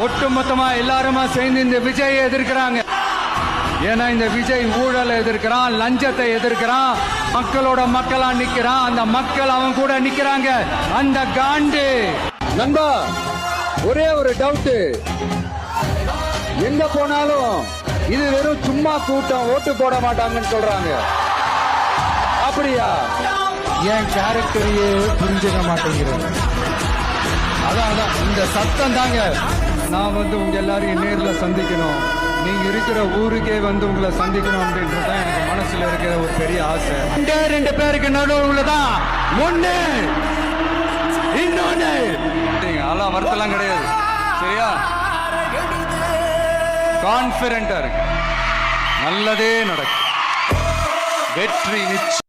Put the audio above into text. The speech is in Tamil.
ஒட்டுமொத்தமா எல்லாருமா சேர்ந்து இந்த விஜயை எதிர்க்கிறாங்க. ஏன்னா இந்த விஜய் ஊழலை எதிர்க்கிறான், லஞ்சத்தை எதிர்க்கிறான், மக்களோட மக்களா நிக்கிறான். அந்த மக்கள் அவன் கூட நிக்கிறாங்க. அந்த காண்டு நண்பா, ஒரே ஒரு டவுட், எங்க போனாலும் இது வெறும் சும்மா கூட்டம், ஓட்டு போட மாட்டாங்கன்னு சொல்றாங்க. அப்படியா? என் கேரக்டரையே புரிஞ்சுக்க மாட்டேங்கிறேன். அதான் இந்த சத்தம் தாங்க. நான் உங்க எல்லாரையும் நேர்ல சந்திக்கணும், நீங்க இருக்கிற ஊருக்கே உங்களை சந்திக்கணும் அப்படின்றது தான் எனக்கு மனசுல இருக்கிற ஒரு பெரிய ஆசை. ரெண்டு பேருக்கு நடுவுல தான் ஒண்ணு இன்னொன்னு. அதெல்லாம் வருத்தலாம் கிடையாது, சரியா? கான்பிடண்டா இருக்கு, நல்லதே நடக்கும், வெற்றி நிச்சயம்.